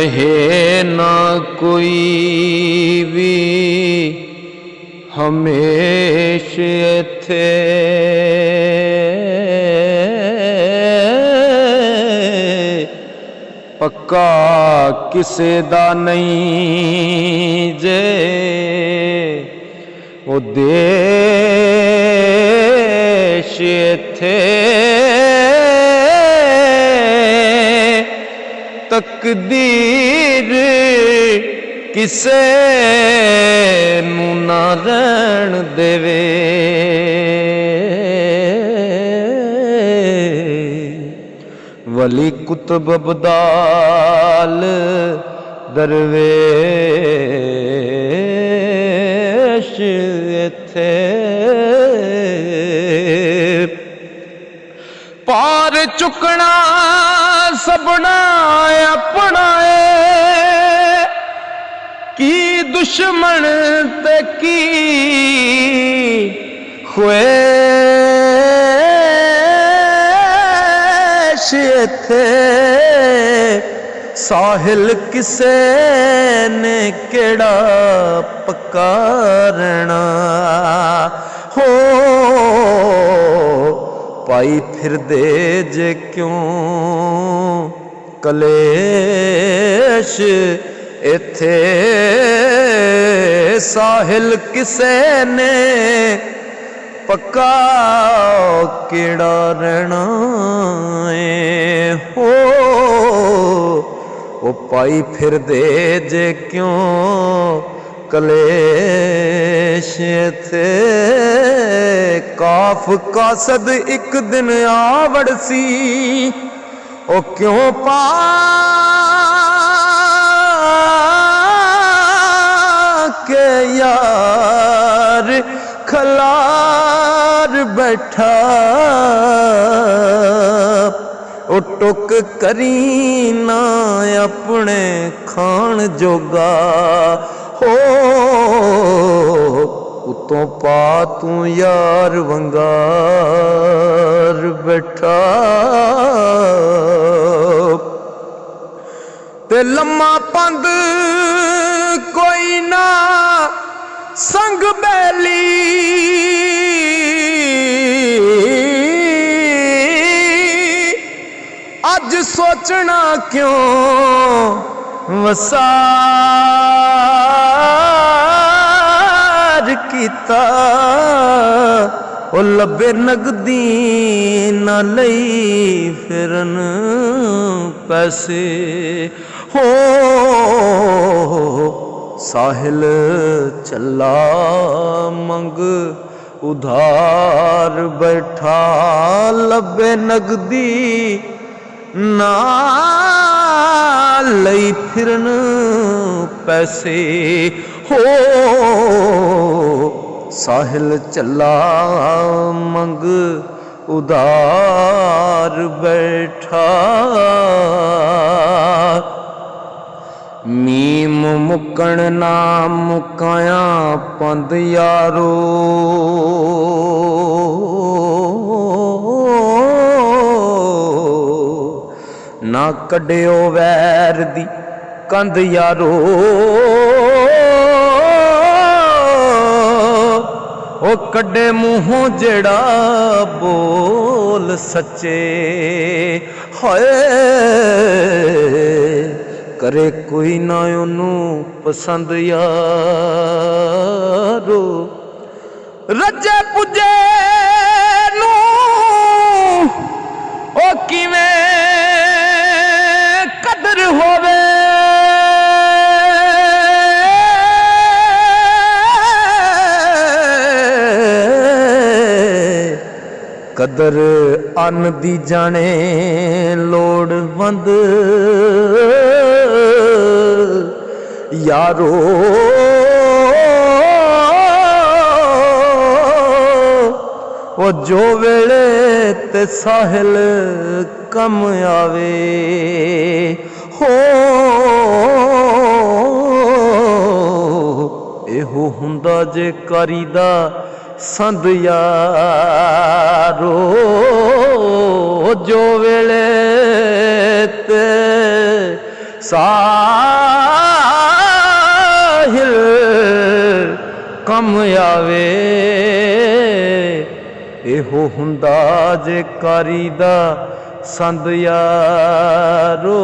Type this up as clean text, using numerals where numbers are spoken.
रहे ना कोई भी हमेशा इत्थे पक्का किसे दा नहीं जे वो देश इत्थे तकदीर किसे नू ना रहन देवे। वली कुतुब अब्दाल दरवेश इत्थे पार चुकना सबना अपना की दुश्मन ते की ख्वेश इत्थे साहिल किसे ने केड़ा पक्का रहना हो पाई फिर दे जे क्यों कलेश इत्थे साहिल किसे ने पक्का केड़ा रहना हो वो पाई फिर दे जे क्यों कलेश इत्थे काफ कासद एक दिन आवड़ सी ओ क्यों पा के यार खलार बैठा ओ टुक करी ना अपने खान जोगा हो उतों पा तू यार वंगार बैठा ते लम्मा पंद कोई ना संग बैली अज सोचना क्यों वसार कीता ओ लबे नगदी ना लई फिरन पैसे हो साहिल चला मंग उधार बैठा लबे नगदी ना लई फिरन पैसे हो साहिल चला मंग उधार बैठा मीम मुकण ना मुकाया पंद यारो ना कड्डियो वैर दी कंध यारो ओ कड्डे मूहों जेड़ा बोल सच्चे हाय करे कोई ना ओनू पसंद यारो रजे पुजे नू ओ किवें कदर होवे कदर अन दी जाने लोड़वंद यारो वो जो वेले ते साहिल कम आवे हो एहो हुंदा जे कारी दा संद यारो जो वेले ते सा कम आवे। एहो हुंदा जे कारी दा संद यारो।